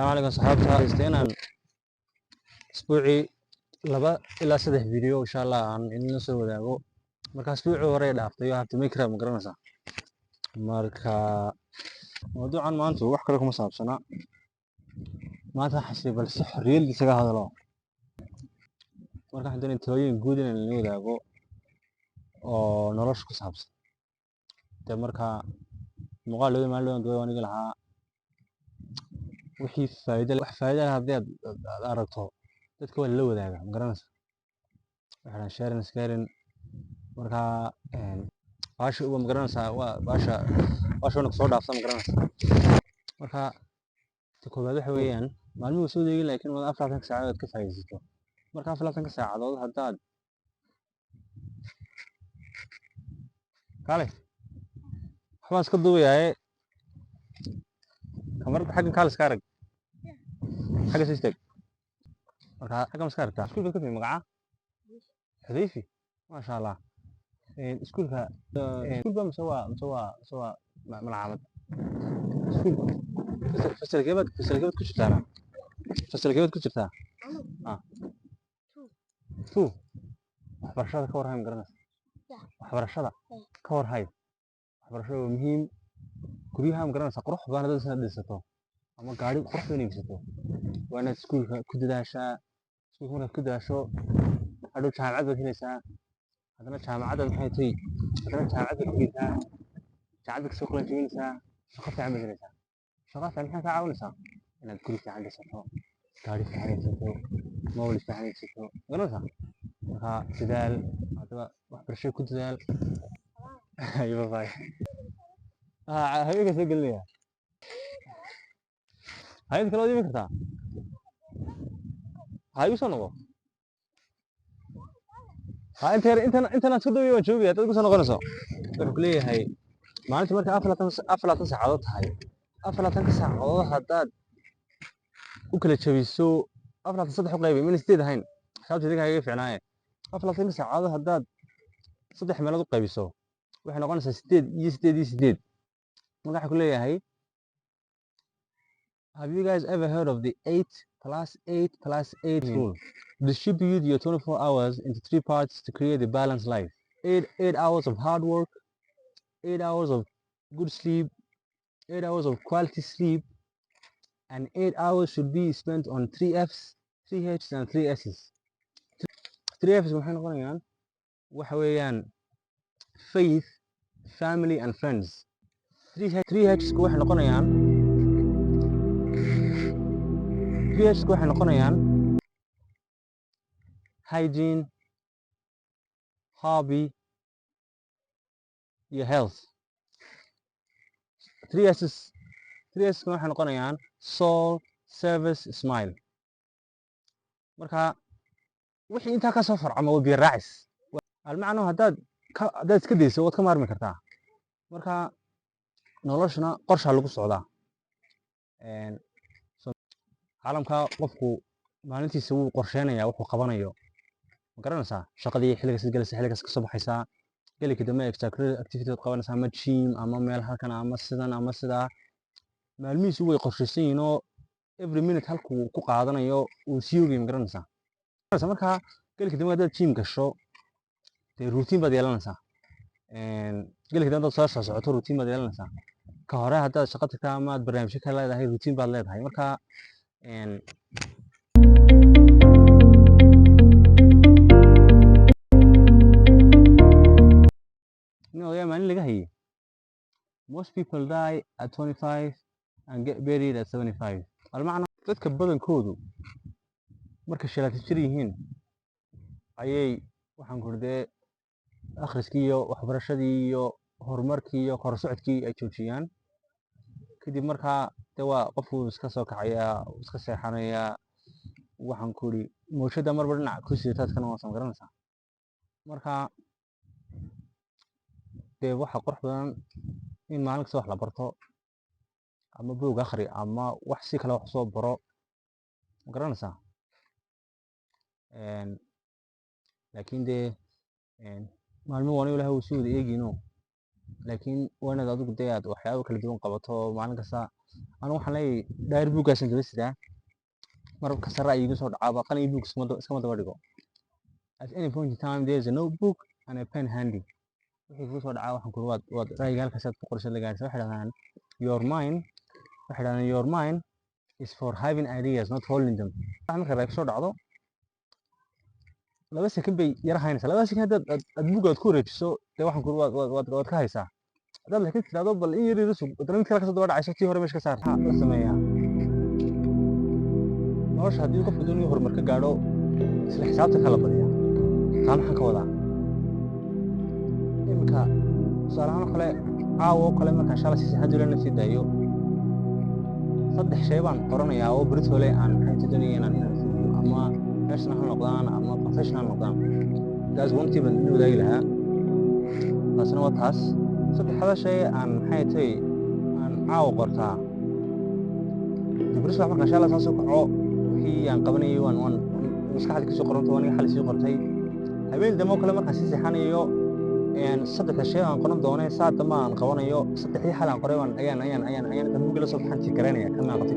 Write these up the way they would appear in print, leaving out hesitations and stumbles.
السلام عليكم صحابتا استينا اسبوعي laba ilaa saddex video insha Allah aan idin soo wadaago marka asbuuci hore dhaaftay habta mikra ma garanaysaa marka mawduucan maanta wax kale kuma saabsana maanta xasib bal si xorriyad isaga hadalo marka hadana tooyin guud in la wadaago oo nolosha ku saabsan marka muuqaal loo imaan doono aniga lahaa wixii wax faa'iido leh haddii aad aragto dadka waa la wadaaga ma garanaysaa waxaan sharing marka baasha ugu ma garanaysaa waa baasha wana soo dhaafsan ma garanaysaa marka koobaad waxa weeyaan maalmuhu soo deegin laakiin wada 24 saacadood ka faa'iideysto marka 24 saacadood haddaad kale waxbaan iska duubayaaye kamarada xaggan kaale iska arag xagga soo istaag marka xaggan iska aragtaa iskuulka ka timi magaca xudayfi maasha Allah iskuulka iskuulka مسوا malcamad iskuulka fasalkeebad ku jirtaa fasalkeebad ku jirtaa tu waxbarashada ka warhayn garanaysa waxbarashada ka warhayn waxbarashada waa muhiim guryaha ma garanaysa qurux badan dad sana dhisato ama gaari qurux badan iibsato waa inaad iskuulka ku dadaashaa iskuulka markaad ku dadaasho hadhow jaamacad baad helaysaa haddana jaamacadda maxay tahay haddana jaamacadda ku geeysaa jaamacadda kasoo kala jebinaysaa shaqo fiican baad helaysaa shaqo fiican maxay kaa caawinaysaa inaad guri fiican dhisato gaari fiican haysato mobil fiican haysato garanaysaa marka dadaal haddaba waxbarasho ku dadaal ayo bye habeenka soo gelinaya hay'ad kale oo kartaa hayu soo noqo intan aad ku dawiyo waan joogaya dad ku soo noqonayso wuxuu ku leeyahay maalintii marka 24 saacadood tahay 24 saacadood haddaad u kala jabiso 4 u qaybay min 8 ahayn xisaabteeda kaga fiicnaaye 24 saacadood haddaad 3 meelood u qaybiso waxay noqonaysaa 8 iyo 8 iyo 8 marka waxa ku leeyahay have you guys ever heard of the 8+8+8 rule? Distribute your 24 hours into 3 parts to create a balanced life. 8 hours of hard work, 8 hours of good sleep, 8 hours of quality sleep, and 8 hours should be spent on 3 F's, 3 H's, and 3 S's. 3 F's waxay noqonayaan waxa weeyaan faith, family, and friends. 3 H's waxay noqonayaan waxay noqonayaan hygiene, hobby, iyo health. 3S's waxay noqonayaan soul, service, smile. marka wixii intaa ka soo farcamo waa biyo raacis almacno haddaad iska dayso waad ka maarmi kartaa marka noloshana qorsha lagu socdaa caalamka qofku maalintiisa wuu qorsheynayaa wuxuu qabanayo ma garanaysaa shaqadii xilligaas galaysa xilligaas ka soo baxaysaa galika dambe extracurricular activity qabanaysaa ama gym ama meel halkan ama sidan ama sidaa maalmihiisu way qorshaysan yihiin oo every minute halkuu ku qaadanayo uu sii ogay ma garanaysaa marka galika dambe haddaad gym gasho dee routine baad yeelanaysaa galika dambe haddaad soo socoto routine baad yeelanaysaa ka hore haddaad shaqo tagtaa ama aad barnaamijyo ka leedahay routine baad leedahay marka maalin laga hayay most people die at 25 and get buried at 75 almacna dadka badankoodu marka shalaati jir yihiin ayay waxaan kordee akhriskii iyo waxbarashadii iyo horumarkii iyo korsocodkii ay joojiyaan kadib markaa de waa qofku iska soo kacayaa iska seexanayaa waxaan ku iri mooshada marba dhinac ku siitaadkana waa soo garanaysaa marka dee waxa qurux badan in maalin kasta wax la barto ama buug akhri ama wax si kale wax soo baro ma garanaysaa laakiin dee maalmo wani ilaahay uu soo eegino laakiin waa inaad adigu dee aad waxyaabo kala duwan qabato maalin kasta. Anigu waxaan leeyahay diary book-gaasaan daba sidaa, mar kasta ra'yi igu soo dhacaaba qalin iyo buug iskama daba dhigo. At any point in time there is a notebook and a pen handy. Wixii kugu soo dhacaa waxaan ku waad ra'yiga halkaas aad ku qorshad la gaaraysaa. Waxay dhahdaan your mind is for having ideas not holding them. Marka ra'yi soo dhacdo 2 second bay yara haynaysaa. 2 second aad buug ku wareejiso dee waxaan ku waad ka haysaa. Haddaad laakiin tiraahdo bal in yar sug mid kale ka soo daba dhacayso tii hore meesha ka saar la sameeyaa. Nolosha haddii qofku doonayo horumar ka gaadho isla xisaabta kala badiyaa. Taa maxaan ka wadaa? Iminka tusaale ahaan kale caawa oo kale markaan shalay si saxan jireen nafsi daayo 3 shay baan qoranayaa oo beritoole aan maxay doonayeen inaan fuliyo ama personal ha noqdaan ama professional noqdaan. That's one thing baan wadaagi lahaa. taasina waa taas. Saddexda shay aan maxay tahay aan caawa qortaa dibrisba markaan shalay soo kaco wixii aan qabanayo waan maskaxda ka soo qoranto aniga xal sii qortay. Habeen damo kale markaan si saxanayo saddexda shay aan qoran doonay saad dama aan qabanayo saddexdii xal aan qoray waan ayaan buug la soo baxan kareynaya kana qotay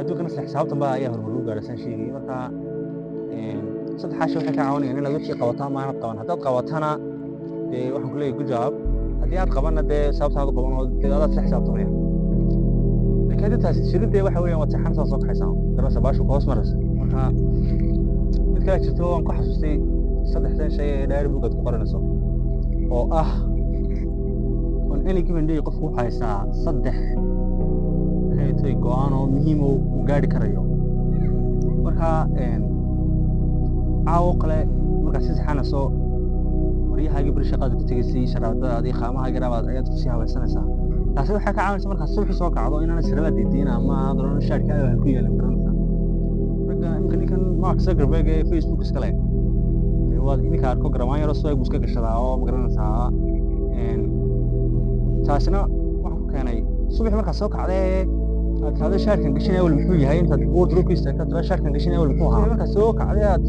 adduunkana isla xisaabtan baa ayaa horumar u gaaraysan sheegay. Marka saddexda shay waxay ka caawinayaan inaad wixii qabataa ma aad qaban. Haddaad qabatana dee waxaan ku leeyahay good job. Haddii aad qabanna dee sababtaada qaban oo dee aad isla xisaabtamaya. laakiin haddii taasi jiridee waxa weeyaan waad saxan soo kaxaysaa garasa baashu hoos maraysa. Marka mid kale jirto waan ku xasuustay 3 shay ee diary book-aad ku qoranayso oo ah on any given day qofku wuxuu haystaa 3 go'aan oo muhiim u gaari karayo. Marka caawo kale markaad si saxanayso waryahaagii bari shaqaad ku tegaysay shaqadaadii qaamahaagii rabaad ayaad ku sii habaysanaysaa. taasi waxay ka caawinaysaa markaad subaxii soo kacdo inaan sirada diidin ama aad oran shaadkaaga wax ku yeelan karanaysaa. Marka ninkan Mark Zuckerberg ee Facebook iska leh waad idinka arko garamaanyaro soo ay iska gashadaa oo magaranaysaa. taasina waxaan ku keenay subaxii markaad soo kacday aad taado shaadkan gashanaya wal muxuu yahay intaad wardrobe istaagto taado shaadkan gashanaya wal muxuu ahaa. markaad soo kacday aad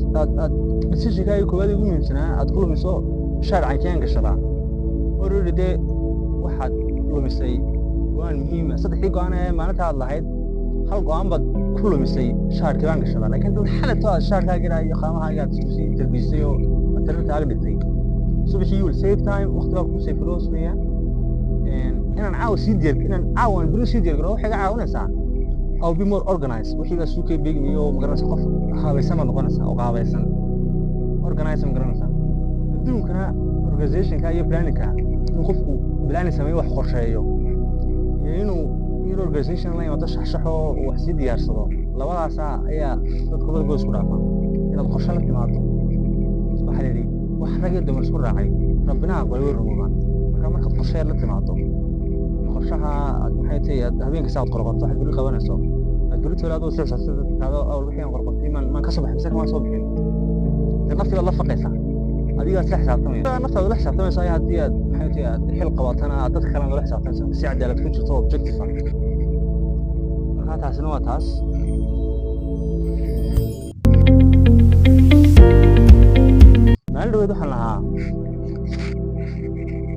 decision-kaaga koowaad ugu muhiimsanaa aad ku lumiso shaad caynkaan gashadaa already dee waxaad lumisay go'aan muhiim ah. 3 go'aan ee maalinta aad lahayd hal go'aan baad ku lumisay shaadkii baan gashadaa. laakiin dad xalata aad shaadkaaga iyo qaamahaaga aad isku sii tarbiyisay oo tarinta aad dhigtay subaxii you will save time waqtiga ku save roosmaya. inaan caawa biro sii diyaar garo waxay ka caawinaysaa I'll be more organized. wixii baa suuqay beegmiyo magaranaysa qof habaysan noqonaysa oo qaabaysan organize magaranaysa. adduunkana organization-ka iyo planning-ka inuu qofku planning sameeyo wax qorsheeyo iyo inuu organization la yimaado shaxshaxo wax si diyaarsado labadaas ayaa dadku wada isku dhaafaan. inaad qorshe la timaado waxa la yiri wax rag iyo dumar isku raacay rabbina aqbal way rumaan. marka qorshe la timaado qorshaha maxay tahay habeenka saad qorqorto wax dul qabanayso dul tiraado taado aw wixii aan qorqortay man ka soo baxay kama soo bixin naftiga la faqaysa adiga sax xisaabtamaya naftaada la xisaabtamaysa haddii aad maxay tahay xil qabatana dadka kale la xisaabtamaysa si cadaalad ku jirto objective. marka taasina waa taas.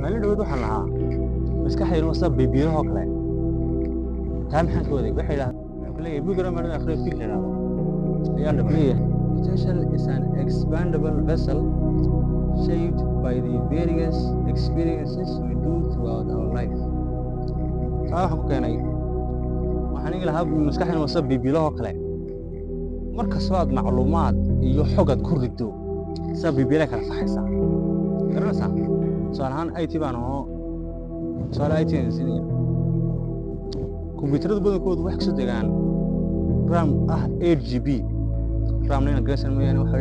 maalin dhaweyd waxaan lahaa maskaxdaydu waa sida beebiyadahoo kale. taa maxaan ka waday waxay dhahdaan ku leeyahay buugara maalin akhriyo fiig la yidhahdo ayaan leeyahay potential is an expandable vessel shaped by the various experiences we do throughout our life. taa waxaan ku keenay waxaan igi lahaa maskaxdaydu waa sida beebiyadahoo kale. markastoo aad macluumaad iyo xog aad ku riddo sida beebiyada kala faxaysaa garanaysaa. tusaale ahaan IT baan oo tusaale IT engineer kombiyuutarada badankoodu wax kasoo degaan RAM ah 8GB RAM nina garaysan mooyaane waxa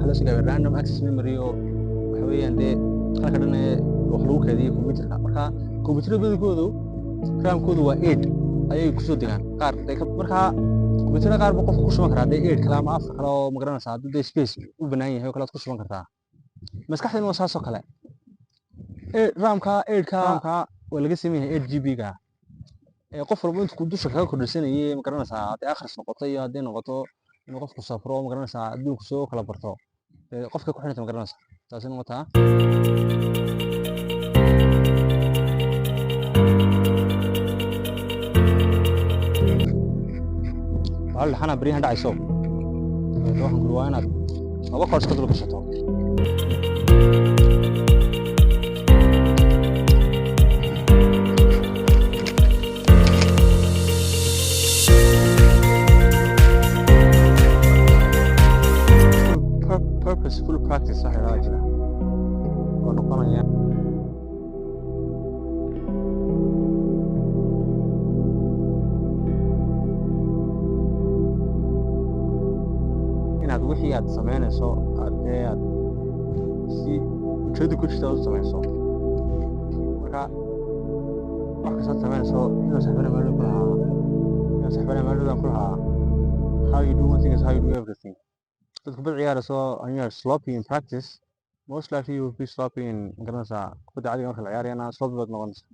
la soo gaabay random access memory oo waxa weeyaan dee halka dhan ee wax lagu kaydiyay kombiyuutarka. marka kombiyuutarada badankoodu RAM-koodu waa 8 ayay kusoo degaan qaar marka kombiyuutarada qaar buu qofku ku shuban karaa dee 8 kale ama 4 kale oo magaranaysaa hadduu dee space u bannaan yahay oo kale aad ku shuban kartaa. maskaxdayna waa saasoo kale. RAM-ka 8ka waa laga sameeyay 8GB-ga qof walba intuu dusha kaga kordhisanayay magaranaysaa haddii akhris noqoto iyo haddii noqoto inuu qofku safro magaranaysaa adduunku soo kala barto qofka ku xidhanta magaranaysaa. taasina wataa bahal dhaxana beriyahan dhacayso waxaan ku waa inaad laba koors ka dul gashato purposeful practice waxa la jira oo noqonaya inaad wixii aad sameynayso aad si ujeedo ku jirta u samayso marka wax kasta sameynayso inuu saxbana meel ku lahaa how you do one thing is how you do everything dadku bad ciyaarayso and you are sloppy in practice most likely you will be sloppy in garanaysaa kubadda cadiga marka la ciyaarayana sloppy baad noqonaysaa